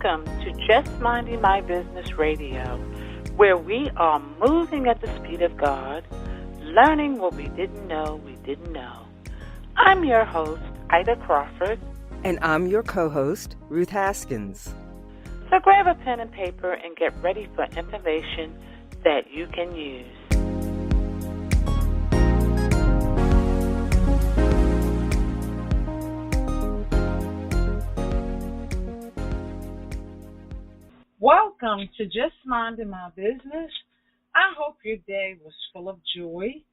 Welcome to Just Minding My Business Radio, where we are moving at the speed of God, learning what we didn't know we didn't know. I'm your host, Ida Crawford. And I'm your co-host, Ruth Haskins. So grab a pen and paper and get ready for information that you can use. Welcome to Just Minding My Business. I hope your day was full of joy.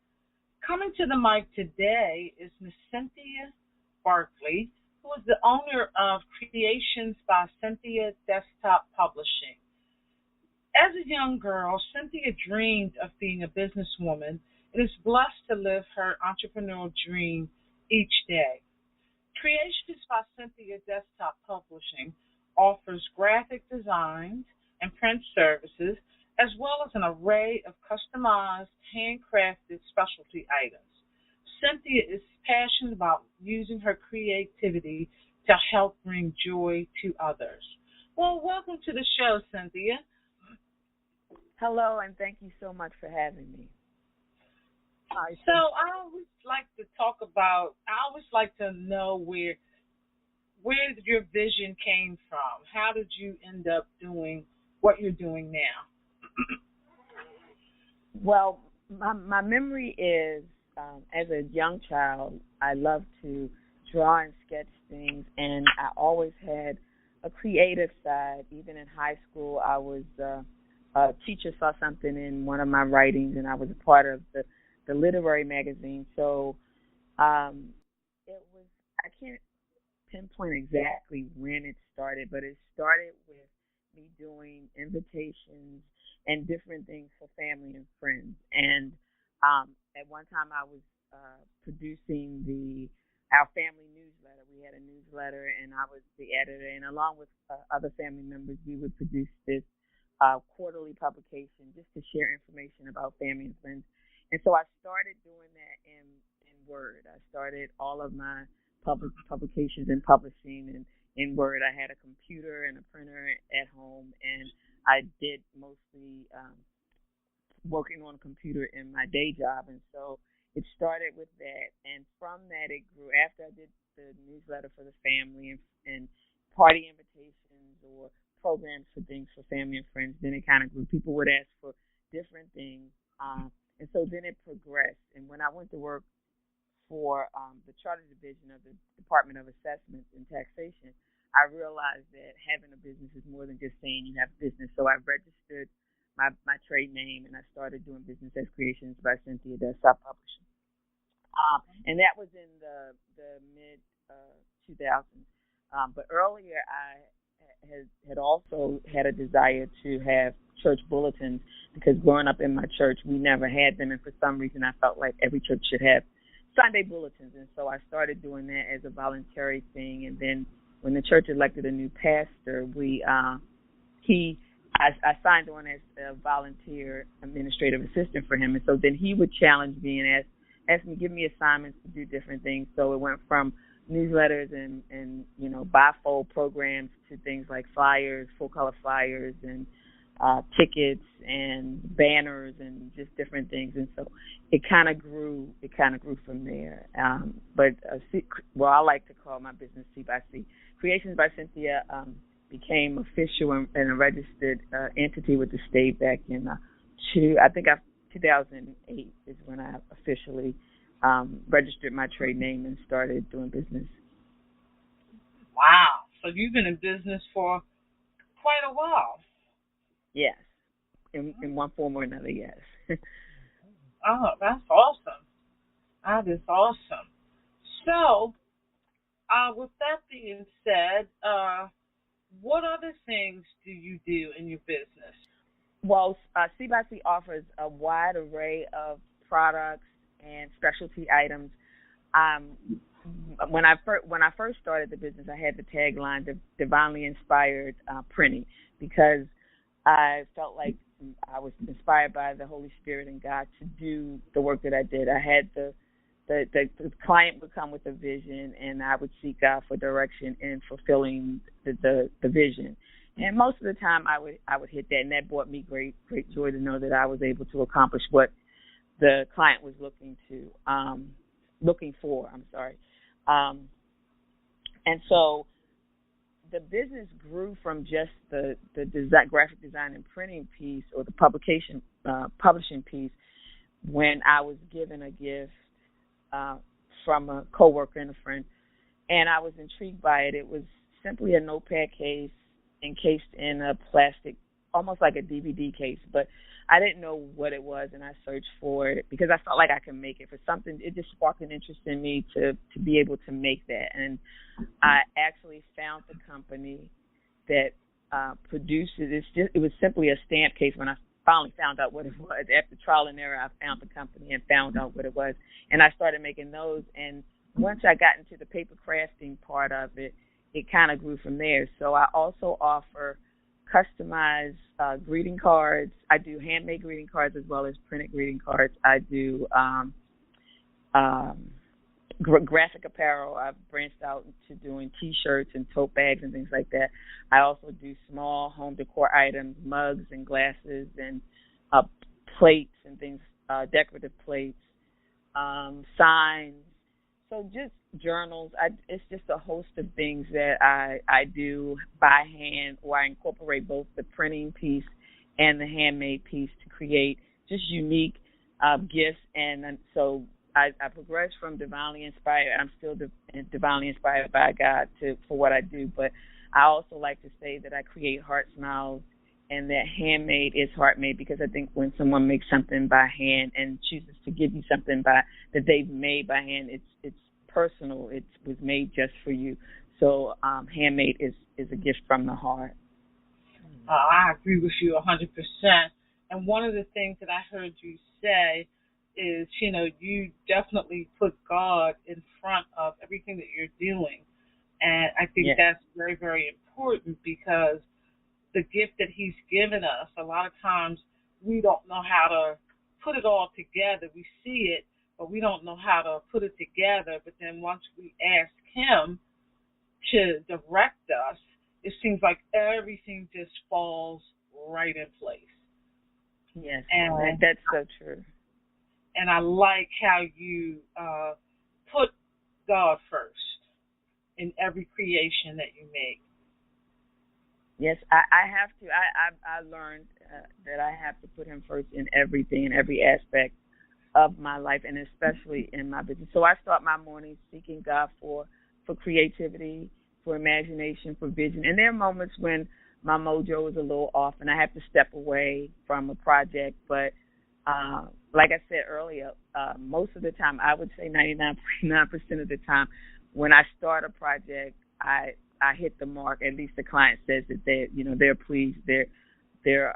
Coming to the mic today is Miss Cynthia Barkley, who is the owner of Creations by Cynthia Desktop Publishing. As a young girl, Cynthia dreamed of being a businesswoman and is blessed to live her entrepreneurial dream each day. Creations by Cynthia Desktop Publishing offers graphic designs and print services, as well as an array of customized, handcrafted specialty items. Cynthia is passionate about using her creativity to help bring joy to others. Well, welcome to the show, Cynthia. Hello, and thank you so much for having me. So I always like to know where your vision came from. How did you end up doing what you're doing now? Well, my memory is, as a young child, I loved to draw and sketch things, and I always had a creative side. Even in high school, I was a teacher saw something in one of my writings, and I was a part of the literary magazine. So I can't pinpoint exactly when it started, but it started with me doing invitations and different things for family and friends. And at one time I was producing our family newsletter. We had a newsletter, and I was the editor, and along with other family members, we would produce this quarterly publication just to share information about family and friends. And so I started doing that in Word. I started all of my publications and publishing and in Word. I had a computer and a printer at home, and I did mostly working on a computer in my day job. And so it started with that, and from that it grew. After I did the newsletter for the family and party invitations or programs for things for family and friends, then it kind of grew. People would ask for different things, and so then it progressed. And when I went to work for the Charter Division of the Department of Assessments and Taxation, I realized that having a business is more than just saying you have a business. So I registered my trade name, and I started doing business as Creations by Cynthia Desktop Publishing. And that was in the mid-2000s. But earlier I had also had a desire to have church bulletins, because growing up in my church, we never had them. And for some reason, I felt like every church should have Sunday bulletins. And so I started doing that as a voluntary thing. And then when the church elected a new pastor, I signed on as a volunteer administrative assistant for him. And so then he would challenge me and ask me, give me assignments to do different things. So it went from newsletters and bifold programs to things like flyers, full color flyers, and tickets and banners and just different things. And so it kind of grew from there. I like to call my business C by C. Creations by Cynthia became official and a registered entity with the state back in 2008 is when I officially registered my trade name and started doing business. Wow. So you've been in business for quite a while. Yes. In one form or another, yes. Oh, that's awesome. That is awesome. So, with that being said, what other things do you do in your business? Well, C by C offers a wide array of products and specialty items. When I first started the business, I had the tagline, "Divinely Inspired Printing," because I felt like I was inspired by the Holy Spirit and God to do the work that I did. I had the client would come with a vision, and I would seek God for direction in fulfilling the vision. And most of the time I would hit that, and that brought me great joy to know that I was able to accomplish what the client was looking for. And so the business grew from just the graphic design and printing piece, or the publishing piece, when I was given a gift from a coworker and a friend, and I was intrigued by it. It was simply a notepad case encased in a plastic, almost like a DVD case, but I didn't know what it was, and I searched for it because I felt like I could make it for something. It just sparked an interest in me to be able to make that, and I actually found the company that produced it. It was simply a stamp case. When I finally found out what it was, after trial and error, I found the company and found out what it was, and I started making those. And once I got into the paper crafting part of it, it kind of grew from there. So I also offer customized greeting cards. I do handmade greeting cards as well as printed greeting cards. I do graphic apparel. I've branched out into doing T-shirts and tote bags and things like that. I also do small home decor items, mugs and glasses and plates and things, decorative plates, signs. So just journals. It's just a host of things that I do by hand, or I incorporate both the printing piece and the handmade piece to create just unique gifts. And so I progressed from divinely inspired. I'm still divinely inspired by God for what I do. But I also like to say that I create heart smiles, and that handmade is heart made, because I think when someone makes something by hand and chooses to give you something that they've made by hand, it's personal. It was made just for you. So handmade is a gift from the heart. I agree with you 100%. And one of the things that I heard you say is, you definitely put God in front of everything that you're doing. And I think that's very, very important, because the gift that he's given us, a lot of times we don't know how to put it all together. We see it, but we don't know how to put it together. But then once we ask him to direct us, it seems like everything just falls right in place. Yes, and that's so true. And I like how you put God first in every creation that you make. Yes, I have to. I learned that I have to put him first in everything, in every aspect of my life, and especially in my business. So I start my mornings seeking God for creativity, for imagination, for vision. And there are moments when my mojo is a little off and I have to step away from a project. But like I said earlier, most of the time, I would say 99.9% of the time, when I start a project, I hit the mark. At least the client says that they're pleased. They're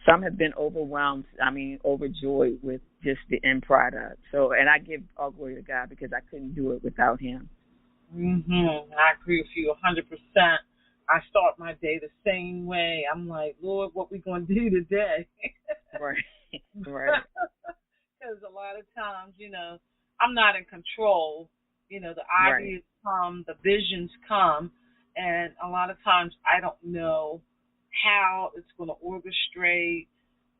some have been overwhelmed. Overjoyed with just the end product. So, and I give all glory to God, because I couldn't do it without him. I agree with you 100%. I start my day the same way. I'm like, Lord, what we gonna do today? Right. Because a lot of times, I'm not in control. The ideas come, the visions come, and a lot of times I don't know how it's going to orchestrate,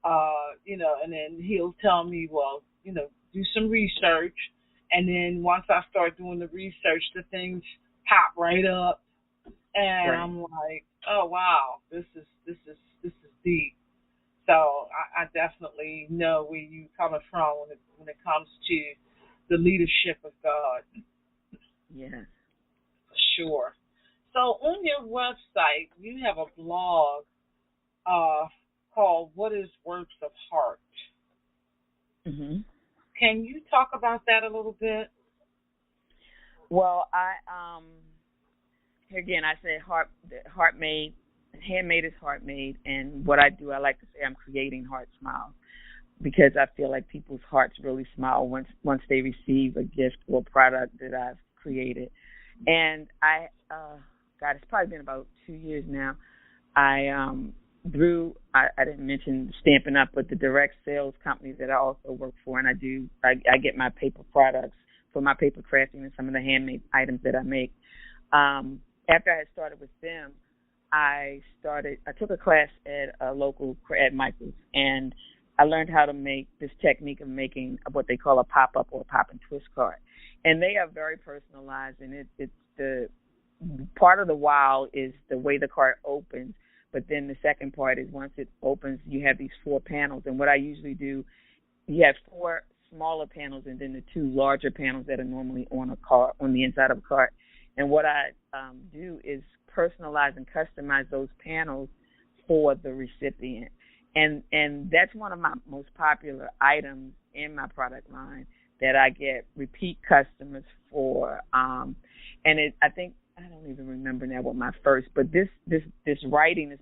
and then he'll tell me, well, do some research, and then once I start doing the research, the things pop right up, and I'm like, oh wow, this is deep. So I definitely know where you're coming from when it comes to the leadership of God. Yes. For sure. So on your website, you have a blog called What is Works of Heart? Mm-hmm. Can you talk about that a little bit? Well, again, I say heart made, handmade is heart made, and what I do, I like to say I'm creating heart smiles, because I feel like people's hearts really smile once they receive a gift or product that I've created. And it's probably been about 2 years now. I didn't mention Stampin' Up, but the direct sales company that I also work for, and I get my paper products for my paper crafting and some of the handmade items that I make. After I had started with them, I took a class at a local, at Michael's, and I learned how to make this technique of making what they call a pop-up or a pop and twist card. And they are very personalized, and it's the part of the wow is the way the card opens, but then the second part is once it opens, you have these 4 panels. And what I usually do, you have 4 smaller panels and then the 2 larger panels that are normally on a card, on the inside of a card. And what I do is personalize and customize those panels for the recipient. And that's one of my most popular items in my product line that I get repeat customers for. And I don't even remember now what my first, but this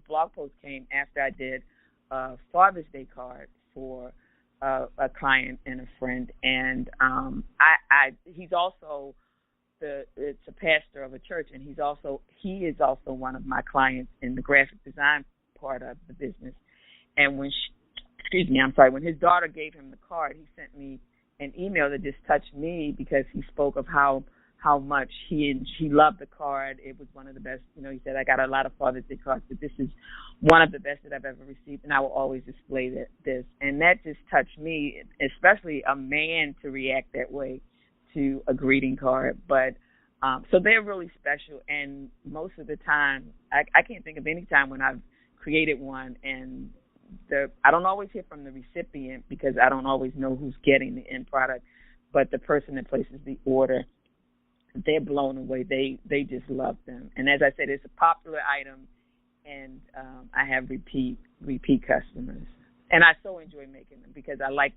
blog post came after I did a Father's Day card for a client and a friend. And he's also it's a pastor of a church, and he is also one of my clients in the graphic design part of the business. And when his daughter gave him the card, he sent me an email that just touched me because he spoke of how much he loved the card. It was one of the best. He said, I got a lot of Father's Day cards, but this is one of the best that I've ever received, and I will always display this. And that just touched me, especially a man to react that way to a greeting card. But so they're really special, and most of the time, I can't think of any time when I've created one and I don't always hear from the recipient because I don't always know who's getting the end product, but the person that places the order, they're blown away. They just love them. And as I said, it's a popular item, and I have repeat customers. And I so enjoy making them because I like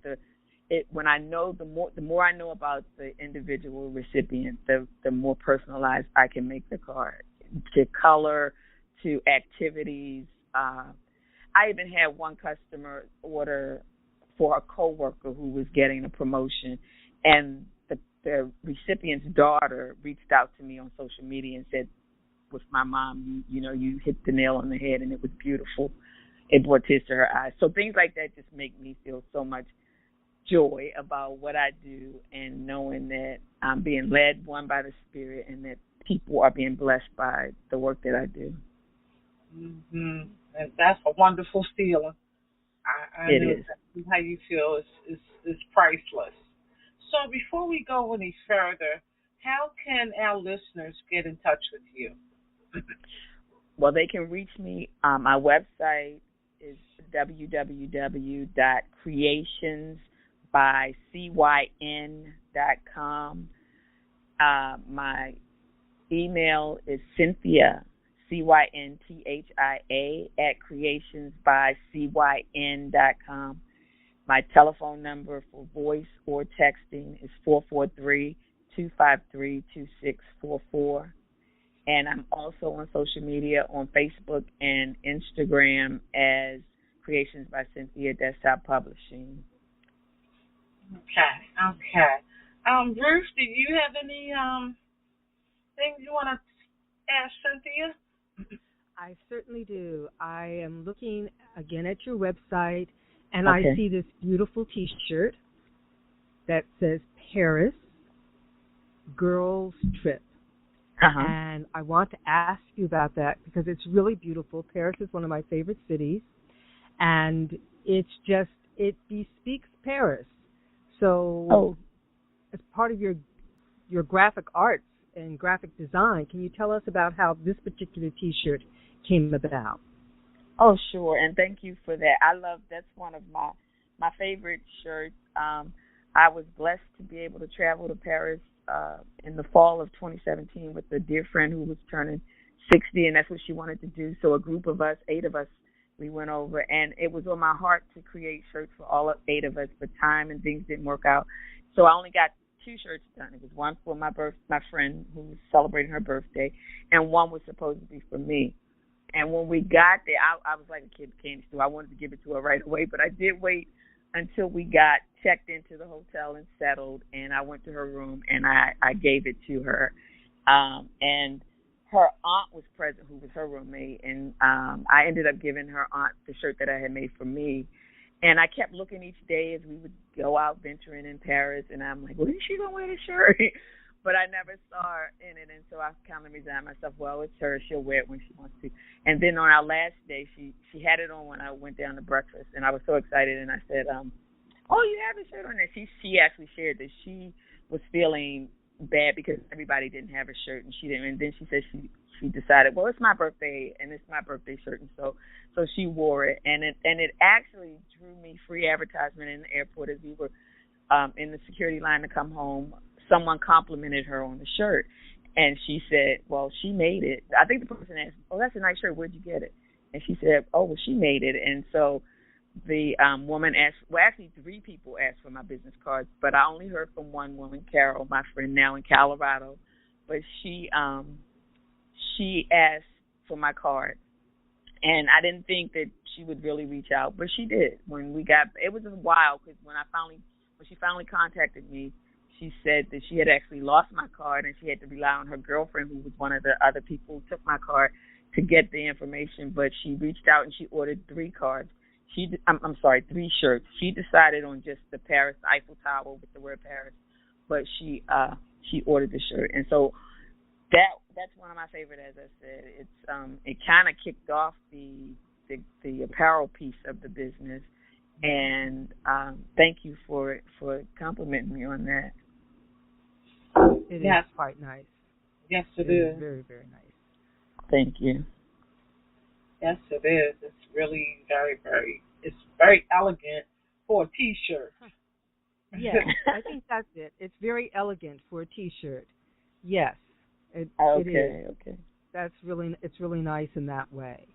when I know the more I know about the individual recipient, the more personalized I can make the card, to color, to activities. I even had one customer order for a coworker who was getting a promotion, and the recipient's daughter reached out to me on social media and said, with my mom, you hit the nail on the head, and it was beautiful. It brought tears to her eyes. So things like that just make me feel so much joy about what I do, and knowing that I'm being led one by the Spirit, and that people are being blessed by the work that I do. Mm-hmm. And that's a wonderful feeling. I it know is. how you feel is priceless. So before we go any further, how can our listeners get in touch with you? Well, they can reach me. My website is www.creationsbycyn.com. My email is Cynthia, CYNTHIA, @creationsbycyn.com. My telephone number for voice or texting is 443-253-2644. And I'm also on social media on Facebook and Instagram as Creations by Cynthia Desktop Publishing. Okay. Ruth, do you have any things you want to ask Cynthia? I certainly do. I am looking again at your website, and Okay. I see this beautiful T-shirt that says Paris Girls Trip. Uh-huh. And I want to ask you about that because it's really beautiful. Paris is one of my favorite cities, and it bespeaks Paris. So as part of your graphic arts and graphic design, can you tell us about how this particular T-shirt came about? Oh, sure, and thank you for that. That's one of my favorite shirts. I was blessed to be able to travel to Paris in the fall of 2017 with a dear friend who was turning 60, and that's what she wanted to do. So a group of us, 8 of us, we went over, and it was on my heart to create shirts for all 8 of us, but time and things didn't work out. So I only got 2 shirts done. It was one for my friend who was celebrating her birthday, and one was supposed to be for me. And when we got there, I was like a kid in a candy store. I wanted to give it to her right away, but I did wait until we got checked into the hotel and settled, and I went to her room, and I gave it to her. And her aunt was present, who was her roommate, and I ended up giving her aunt the shirt that I had made for me. And I kept looking each day as we would go out venturing in Paris, and I'm like, well, is she going to wear this shirt? but I never saw her in it, and so I kind of resigned myself. Well, it's her; she'll wear it when she wants to. And then on our last day, she had it on when I went down to breakfast, and I was so excited. And I said, "Oh, you have a shirt on there." She actually shared that she was feeling bad because everybody didn't have a shirt, and she didn't. And then she said she decided, well, it's my birthday, and it's my birthday shirt, and so she wore it, and it actually drew me free advertisement in the airport as we were in the security line to come home. Someone complimented her on the shirt, and she said, well, she made it. I think the person asked, oh, that's a nice shirt. Where'd you get it? And she said, oh, well, she made it. And so the woman asked, well, actually 3 people asked for my business cards, but I only heard from one woman, Carol, my friend now in Colorado. But she asked for my card. And I didn't think that she would really reach out, but she did. When we got, it was a while because when she finally contacted me, she said that she had actually lost my card and she had to rely on her girlfriend, who was one of the other people who took my card, to get the information. But she reached out and she ordered 3 cards. 3 shirts. She decided on just the Paris Eiffel Tower with the word Paris, but she ordered the shirt, and so that's one of my favorite. As I said, it kind of kicked off the apparel piece of the business, and thank you for complimenting me on that. It is quite nice. Yes, it is. Very, very nice. Thank you. Yes, it is. It's really it's very elegant for a T-shirt. Yes, I think that's it. It's very elegant for a T-shirt. Yes, it is. Okay. It's really nice in that way.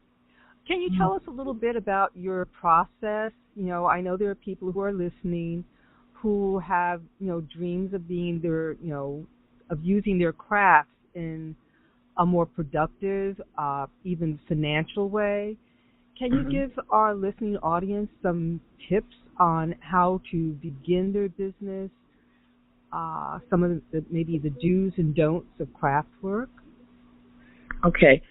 Can you tell us a little bit about your process? I know there are people who are listening who have, dreams of being of using their crafts in a more productive, even financial way. Can you give our listening audience some tips on how to begin their business, some of maybe the do's and don'ts of craft work? Okay.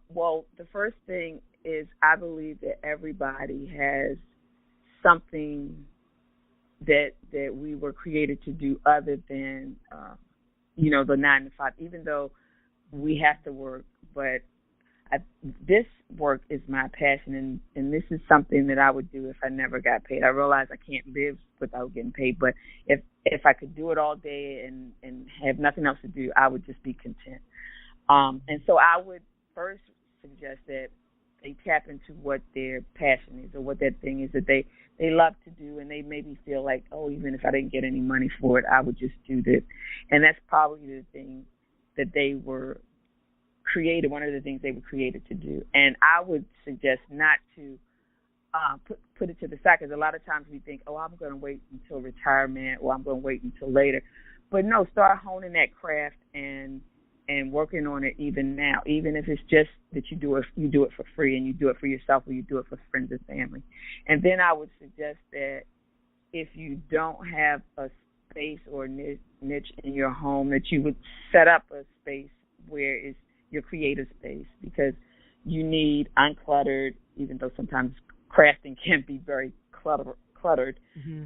Well, the first thing is I believe that everybody has something that we were created to do other than, the 9 to 5, even though we have to work. But this work is my passion, and this is something that I would do if I never got paid. I realize I can't live without getting paid, but if I could do it all day and have nothing else to do, I would just be content. And so I would first suggest that they tap into what their passion is or what that thing is that they love to do, and they maybe feel like, oh, even if I didn't get any money for it, I would just do this. And that's probably the thing that they were created, one of the things they were created to do. And I would suggest not to put it to the side, because a lot of times we think, oh, I'm going to wait until retirement or I'm going to wait until later. But no, start honing that craft and working on it even now, even if it's just that you do it for free and you do it for yourself or you do it for friends and family. And then I would suggest that if you don't have a space or niche in your home, that you would set up a space where it's your creative space, because you need uncluttered, even though sometimes crafting can be very cluttered,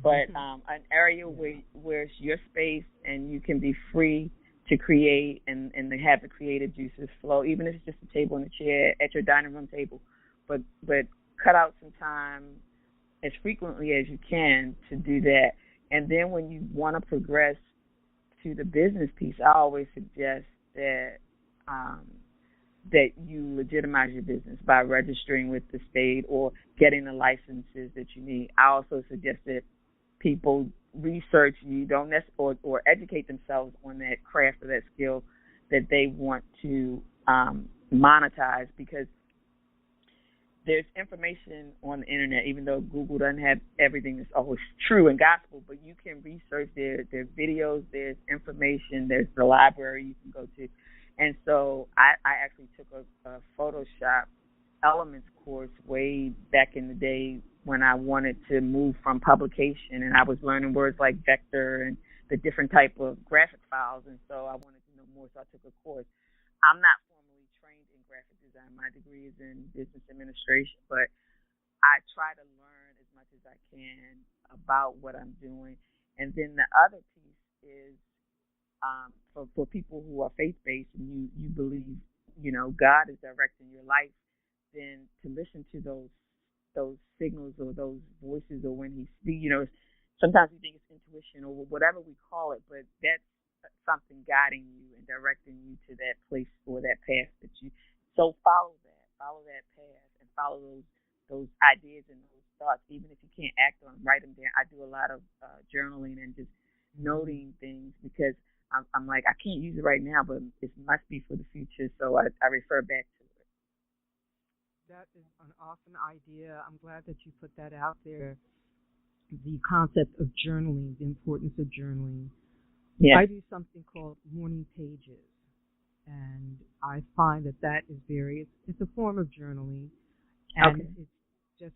but an area where it's your space and you can be free to create and to have the creative juices flow, even if it's just a table and a chair at your dining room table. But cut out some time as frequently as you can to do that. And then when you want to progress to the business piece, I always suggest that you legitimize your business by registering with the state or getting the licenses that you need. I also suggest that people research, or educate themselves on that craft or that skill that they want to monetize, because there's information on the internet, even though Google doesn't have everything that's always true and gospel, but you can research. There's videos, there's information, there's the library you can go to. And so I actually took a Photoshop Elements course way back in the day when I wanted to move from publication, and I was learning words like vector and the different type of graphic files, and so I wanted to know more, so I took a course. I'm not formally trained in graphic design. My degree is in business administration, but I try to learn as much as I can about what I'm doing. And then the other piece is for people who are faith-based and you believe, God is directing your life, then to listen to those signals or those voices, or when he speaks, sometimes we think it's intuition or whatever we call it, but that's something guiding you and directing you to that place or that path that you. So follow that path, and follow those ideas and those thoughts, even if you can't act on them, write them down. I do a lot of journaling and just noting things, because I'm like, I can't use it right now, but it must be for the future, so I refer back to it. That is an awesome idea. I'm glad that you put that out there. The concept of journaling, the importance of journaling. Yeah. I do something called morning pages, and I find that is it's a form of journaling, and it's just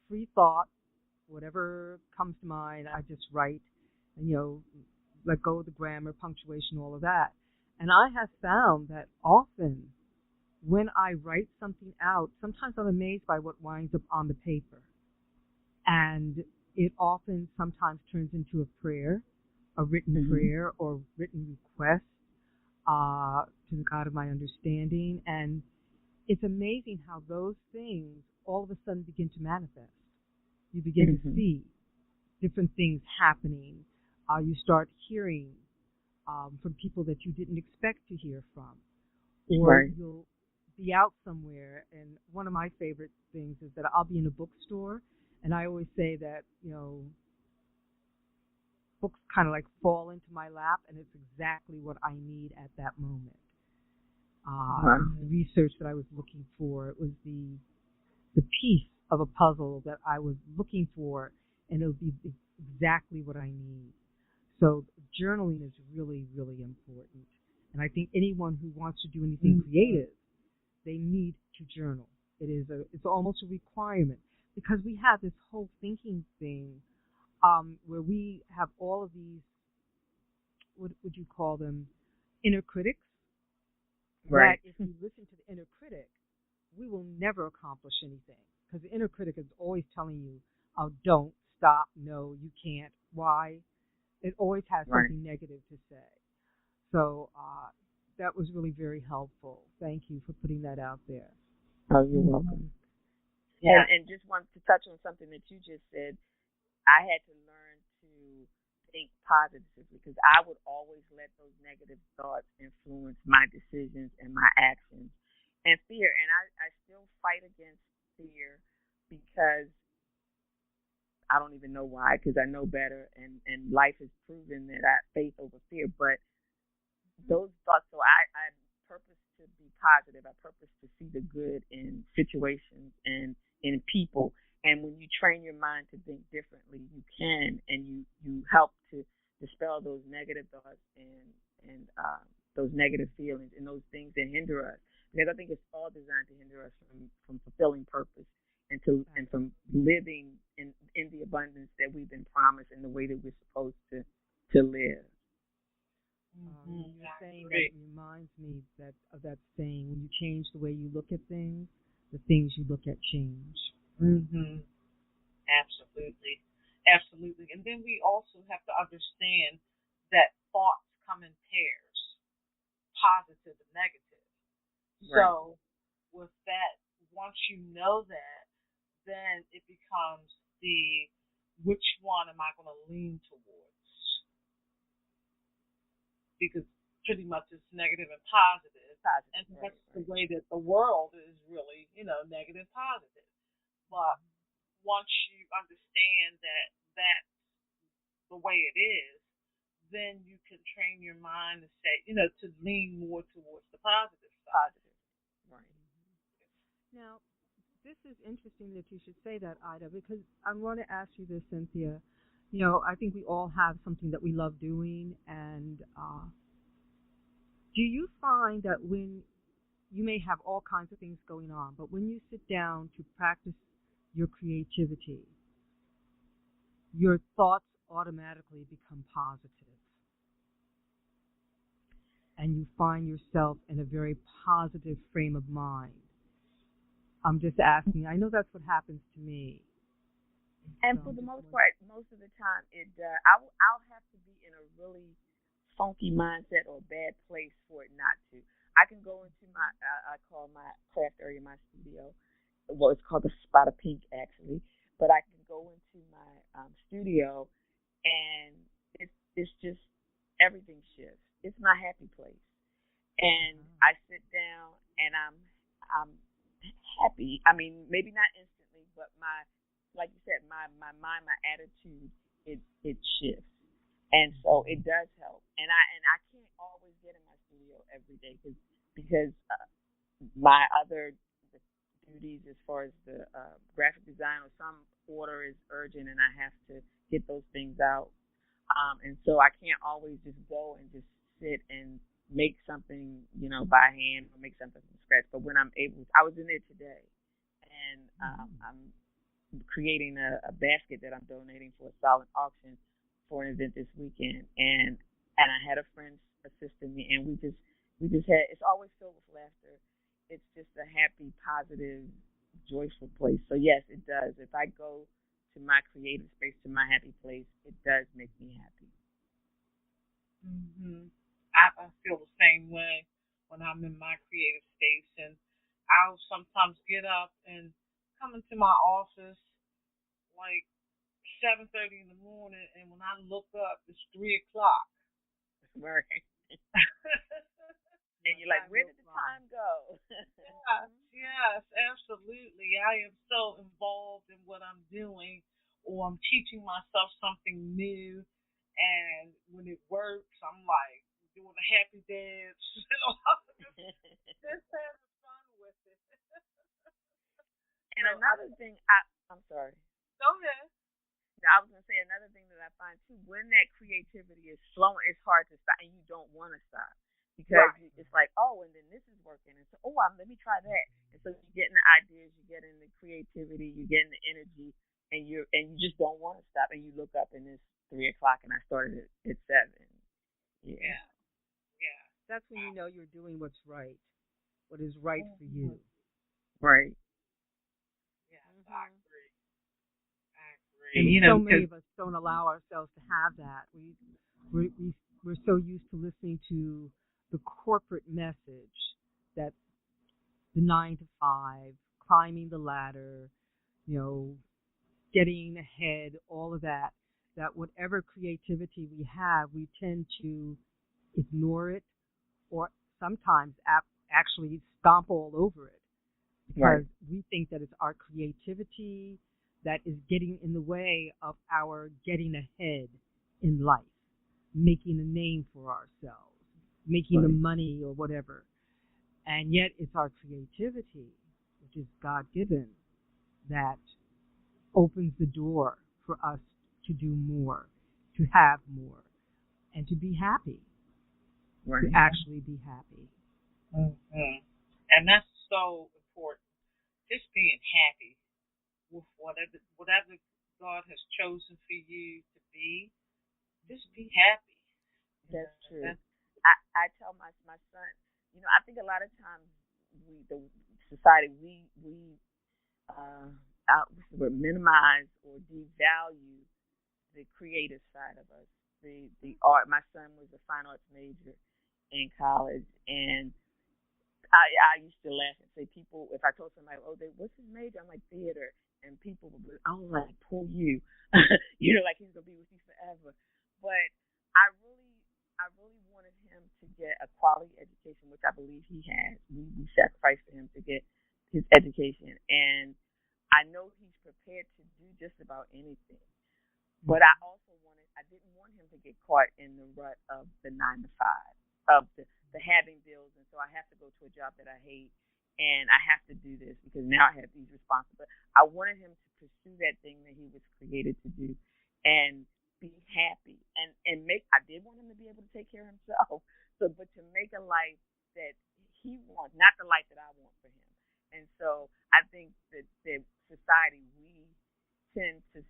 free thought, whatever comes to mind, I just write, and, let go of the grammar, punctuation, all of that. And I have found that often when I write something out, sometimes I'm amazed by what winds up on the paper. And it often sometimes turns into a prayer, a written prayer or written request to the God of my understanding. And it's amazing how those things all of a sudden begin to manifest. You begin to see different things happening. You start hearing from people that you didn't expect to hear from. Or you'll be out somewhere, and one of my favorite things is that I'll be in a bookstore, and I always say that, books kind of like fall into my lap, and it's exactly what I need at that moment. The research that I was looking for, it was the piece of a puzzle that I was looking for, and it'll be exactly what I need. So journaling is really, really important. And I think anyone who wants to do anything creative, they need to journal. It's almost a requirement, because we have this whole thinking thing where we have all of these, what would you call them, inner critics. Right. That if you listen to the inner critic, we will never accomplish anything, because the inner critic is always telling you, oh, don't, stop, no, you can't, why. It always has something negative to say. So that was really very helpful. Thank you for putting that out there. Oh, you're welcome. Yeah, and just wanted to touch on something that you just said. I had to learn to think positively, because I would always let those negative thoughts influence my decisions and my actions and fear. And I still fight against fear, because I don't even know why, because I know better, and life has proven that I faith over fear. But those thoughts, so I purpose to be positive. I purpose to see the good in situations and in people. And when you train your mind to think differently, you can, and you help to dispel those negative thoughts and those negative feelings and those things that hinder us. Because I think it's all designed to hinder us from fulfilling purpose and from living in the abundance that we've been promised in the way that we're supposed to live. You're saying that reminds me of that saying, when you change the way you look at things, the things you look at change. Absolutely. Absolutely. And then we also have to understand that thoughts come in pairs, positive and negative. So with that, once you know that, then it becomes which one am I going to lean towards? Because pretty much it's negative and positive. And that's the way that the world is really, negative, positive. But once you understand that that's the way it is, then you can train your mind to say, to lean more towards the positive side. Right. Now, this is interesting that you should say that, Ida, because I want to ask you this, Cynthia. I think we all have something that we love doing, and do you find that when you may have all kinds of things going on, but when you sit down to practice your creativity, your thoughts automatically become positive, and you find yourself in a very positive frame of mind? I'm just asking. I know that's what happens to me. And for the most part, most of the time, I'll have to be in a really funky mindset or a bad place for it not to. I can go into I call my craft area my studio. Well, it's called the Spot of Pink actually, but I can go into my studio, and it's just everything shifts. It's my happy place, and I sit down and I'm happy. I mean, maybe not instantly, but like you said, my mind, my attitude, it shifts. And so it does help. And I can't always get in my studio every day because my other duties as far as the graphic design or some order is urgent and I have to get those things out. And so I can't always just go and just sit and make something, by hand or make something from scratch. But when I'm able, I was in there today, and I'm creating a basket that I'm donating for a silent auction for an event this weekend, and I had a friend assisting me, and we just had. It's always filled with laughter. It's just a happy, positive, joyful place. So yes, it does. If I go to my creative space, to my happy place, it does make me happy. I feel the same way when I'm in my creative space, and I'll sometimes get up and come into my office like 7:30 in the morning, and when I look up, it's 3 o'clock. Right. And you're like, where did the time go? Yes, absolutely. I am so involved in what I'm doing, or I'm teaching myself something new, and when it works, I'm like doing a happy dance, just having fun with it. And So another thing, I'm sorry. Go ahead. I was going to say another thing that I find too, when that creativity is flowing, it's hard to stop, and you don't want to stop because it's like, oh, and then this is working, and so let me try that, and so you're getting the ideas, you're getting the creativity, you're getting the energy, and you just don't want to stop, and you look up and it's 3 o'clock, and I started at 7. Yeah. That's when you know you're doing what's right, what is right for you. Right. Yeah, I agree. And so many of us don't allow ourselves to have that. We're so used to listening to the corporate message that the 9 to 5, climbing the ladder, getting ahead, all of that whatever creativity we have, we tend to ignore it or sometimes actually stomp all over it because we think that it's our creativity that is getting in the way of our getting ahead in life, making a name for ourselves, making the money or whatever. And yet it's our creativity, which is God-given, that opens the door for us to do more, to have more, and to be happy, to actually be happy. And that's so important, just being happy with whatever God has chosen for you to be. Just be happy. That's true. I tell my son, I think a lot of times the society we minimize or devalue the creative side of us. The art. My son was a fine arts major in college, and I used to laugh and say, people, if I told somebody, what's his major? I'm like, theater. And people would be, like, poor you. Like he's going to be with you forever. But I really wanted him to get a quality education, which I believe he has. We sacrificed for him to get his education. And I know he's prepared to do just about anything. But I didn't want him to get caught in the rut of the 9 to 5, of the having bills, and so I have to go to a job that I hate, and I have to do this because now I have these responsibilities. I wanted him to pursue that thing that he was created to do and be happy and I did want him to be able to take care of himself, but to make a life that he wants, not the life that I want for him. And so I think that society, we tend to,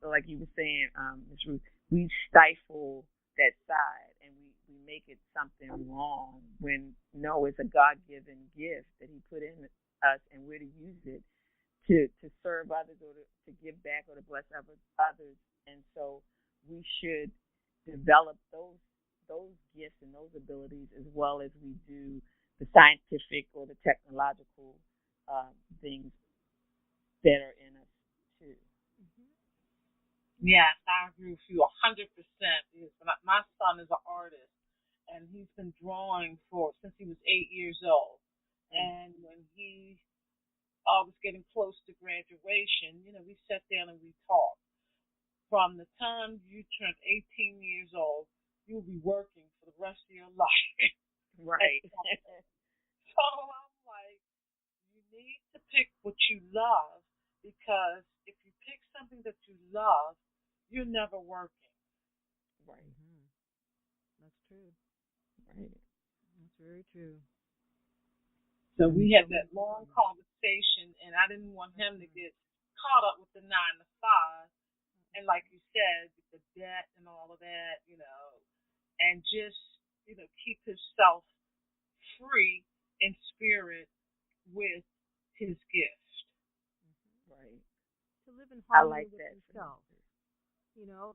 like you were saying, Ms. Ruth, we stifle that side and we make it something wrong when no, it's a God-given gift that he put in us, and we're to use it to serve others or to give back or to bless others. And so we should develop those those gifts and those abilities as well as we do the scientific or the technological things that are in us too. Yes, I agree with you 100%. Because my son is an artist, and he's been drawing since he was 8 years old. And when he was getting close to graduation, we sat down and we talked. From the time you turn 18 years old, you'll be working for the rest of your life. Right. So I'm like, you need to pick what you love, because if you pick something that you love, you're never working. Right. That's true. Right. That's very true. So we had that long conversation, and I didn't want him to get caught up with the 9 to 5, and like you said, with the debt and all of that, and just keep himself free in spirit with his gift. Right. To live in harmony with himself.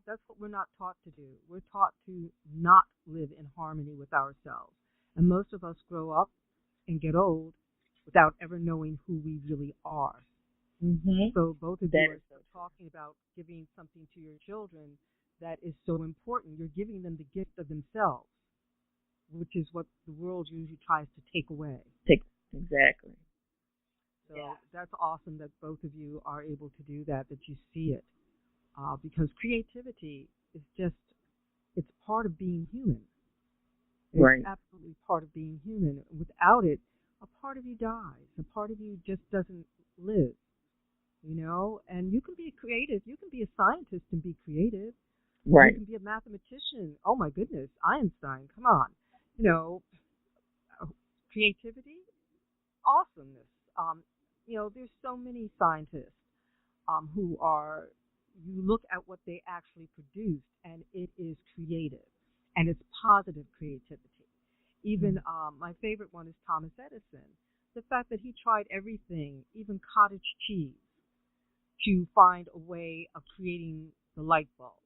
That's what we're not taught to do. We're taught to not live in harmony with ourselves. And most of us grow up and get old without ever knowing who we really are. So both of you are talking about giving something to your children that is so important. You're giving them the gift of themselves, which is what the world usually tries to take away. Exactly. So that's awesome that both of you are able to do that you see it. Because creativity is it's part of being human. It's absolutely part of being human. Without it, a part of you dies. A part of you just doesn't live, And you can be creative. You can be a scientist and be creative. Right. You can be a mathematician. Oh, my goodness. Einstein, come on. Creativity, awesomeness. There's so many scientists who are, you look at what they actually produced, and it is creative, and it's positive creativity. Even my favorite one is Thomas Edison. The fact that he tried everything, even cottage cheese, to find a way of creating the light bulb.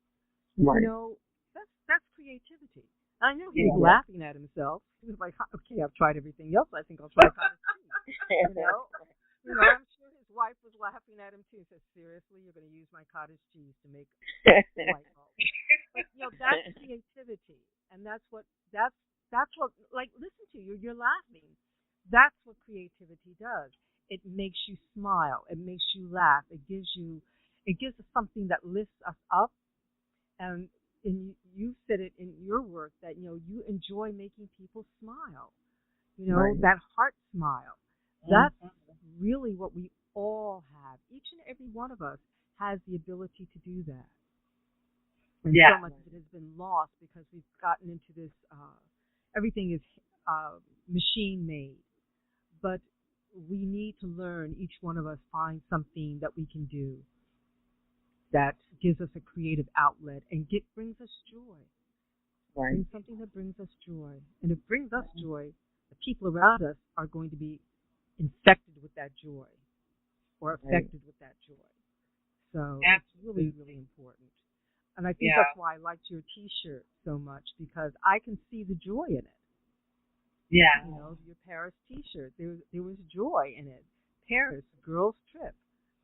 Right. That's creativity. I know he was laughing at himself. He was like, okay, I've tried everything else. I think I'll try cottage cheese. I'm sure his wife was laughing at him too. Said, seriously, you're going to use my cottage cheese to make the light bulb? But that's creativity, and that's what like, listen to you. You're laughing. That's what creativity does. It makes you smile. It makes you laugh. It gives us something that lifts us up. And you said it in your work that you enjoy making people smile. That heart smile. That's really what we all have. Each and every one of us has the ability to do that. And so much of it has been lost because we've gotten into this, everything is machine made. But we need to learn, each one of us find something that we can do that gives us a creative outlet and brings us joy. Right. And something that brings us joy. And if it brings us joy, the people around us are going to be infected with that joy or affected with that joy. So it's really, really important. And I think that's why I liked your T-shirt so much, because I can see the joy in it. Yeah. Your Paris T-shirt, there was joy in it. Paris, girls' trip.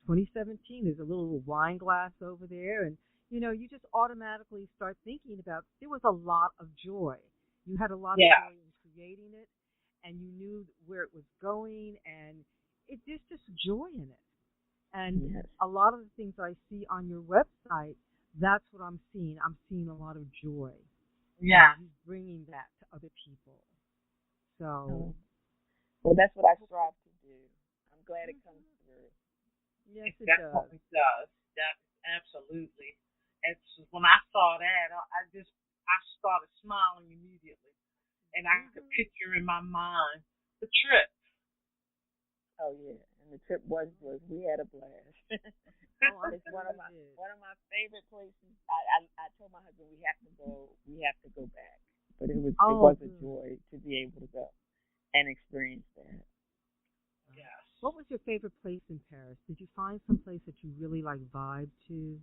2017, there's a little wine glass over there, and you just automatically start thinking about, there was a lot of joy. You had a lot of joy in creating it, and you knew where it was going, and there's just joy in it. And a lot of the things I see on your website, that's what I'm seeing. I'm seeing a lot of joy. Yeah. And bringing that to other people. So. Well, that's what I strive to do. I'm glad it comes through. Yes, it definitely does. That absolutely. It's when I saw that, I started smiling immediately, and I could picture in my mind the trip. Oh yeah, and the trip was we had a blast. It's one of my favorite places. I told my husband we have to go back, but it was a joy to be able to go and experience that. Yes. What was your favorite place in Paris? Did you find some place that you really vibed to?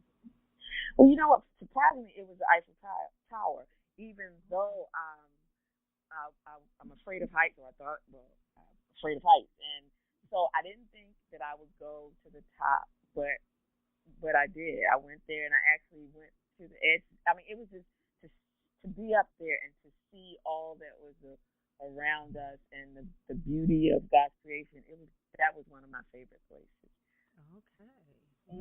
Well, you know what? Surprisingly, it was the Eiffel Tower. even though I'm afraid of heights, or I thought, well, I'm afraid of heights, and so I didn't think that I would go to the top, but I did. I went there, and I actually went to the edge. I mean, it was just to be up there and to see all that was around us and the beauty of God's creation. That was one of my favorite places. Okay.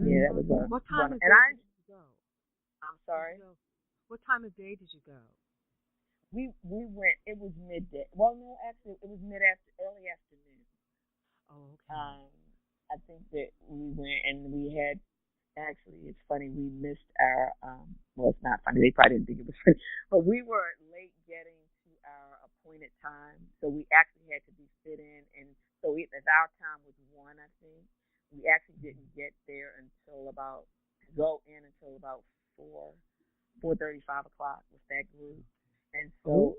Yeah, that was What time of day did you go? I'm sorry. What time of day did you go? We went. It was midday. Well, no, actually, it was early afternoon. Oh, okay. I think that we went and we had. Actually, it's funny. We missed our. Well, it's not funny. They probably didn't think it was funny, but we were late getting to our appointed time, so we actually had to be fit in. And so, if our time was 1, I think we actually didn't get there until about 4:30, 5 o'clock with that group. And so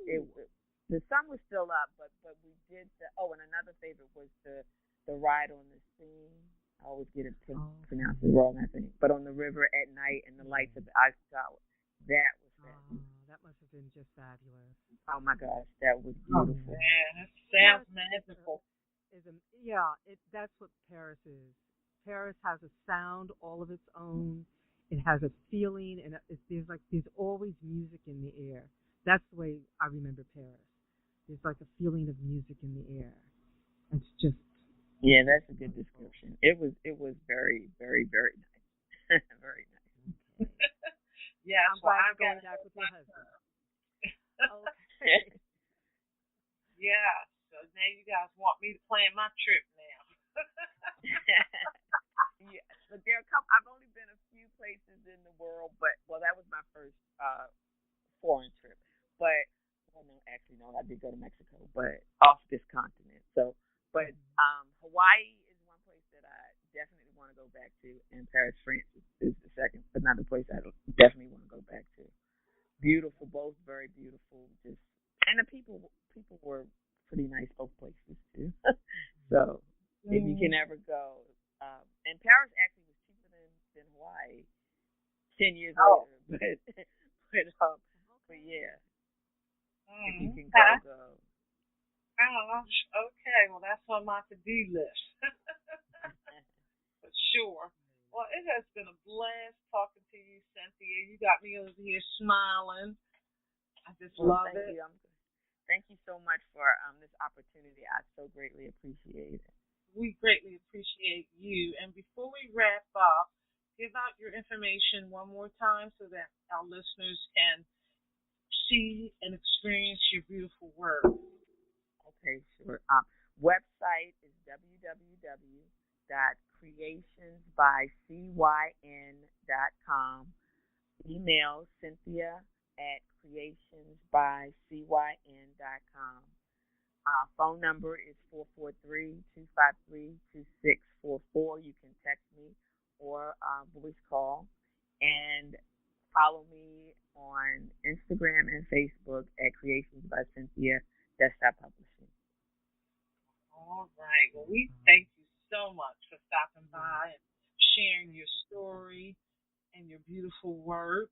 the sun was still up, but we did and another favorite was the ride on the scene. I always get it pronounced it wrong, I think. But on the river at night and the lights of the ice tower, that was fabulous. That must have been just fabulous. Oh my gosh, that was beautiful. Yeah, that sounds magical. That's what Paris is. Paris has a sound all of its own. It has a feeling, and there's always music in the air. That's the way I remember Paris. There's like a feeling of music in the air. It's just. Yeah, that's a good description. It was very, very, very nice. Very nice. Yeah, I'm glad you're going back with your husband. Okay. Yeah, so now you guys want me to plan my trip now. Yeah, but there are I've only been a few places in the world, but that was my first foreign trip. But no, I did go to Mexico, but off this continent. So, but Hawaii is one place that I definitely want to go back to, and Paris, France is the second. Another place I definitely want to go back to. Beautiful, both very beautiful. And the people were pretty nice both places too. So if you can ever go, and Paris actually was cheaper than Hawaii 10 years later, but yeah. If you can go. Oh, okay. Well, that's on my to-do list. For sure. Well, it has been a blast talking to you, Cynthia. You got me over here smiling. I just love it. Thank you so much for this opportunity. I so greatly appreciate it. We greatly appreciate you. And before we wrap up, give out your information one more time so that our listeners can see and experience your beautiful work. Okay, sure. Website is www.creationsbycyn.com. Email Cynthia@creationsbycyn.com. Phone number is 443-253-2644. You can text me or voice call. And follow me on Instagram and Facebook at Creations by Cynthia Desktop Publishing. All right. Well, we thank you so much for stopping by and sharing your story and your beautiful work.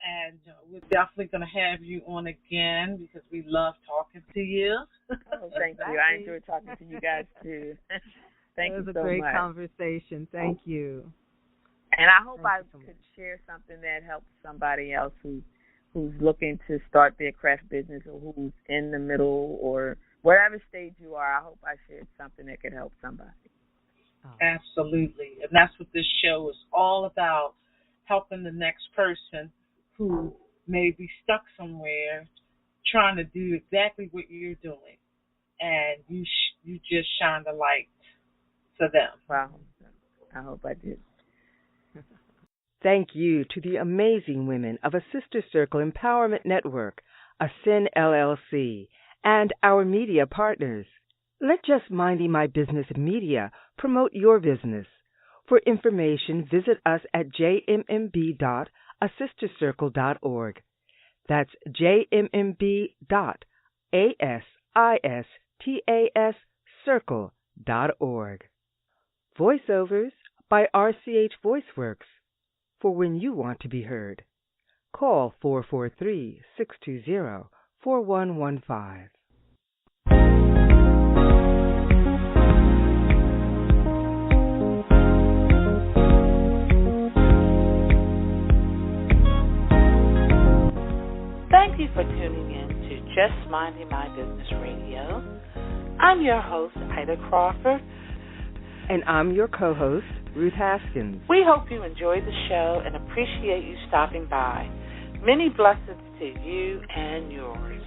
And we're definitely going to have you on again because we love talking to you. Oh, thank you. I enjoyed talking to you guys, too. Thank you so much. It was a great conversation. Thank you. And I hope I could share something that helps somebody else who's looking to start their craft business or who's in the middle or whatever stage you are. I hope I shared something that could help somebody. Oh. Absolutely. And that's what this show is all about, helping the next person who may be stuck somewhere trying to do exactly what you're doing. And you just shine the light to them. Wow. I hope I did. Thank you to the amazing women of a Sister Circle Empowerment Network, ASCEN LLC, and our media partners. Let Just Minding My Business Media promote your business. For information, visit us at jmmb.asistercircle.org. That's jmmb.asistaccircle.org. Voiceovers by RCH VoiceWorks, for when you want to be heard. call 443-620-4115. Thank you for tuning in to Just Minding My Business Radio. I'm your host, Ida Crawford. And I'm your co-host, Ruth Haskins. We hope you enjoyed the show and appreciate you stopping by. Many blessings to you and yours.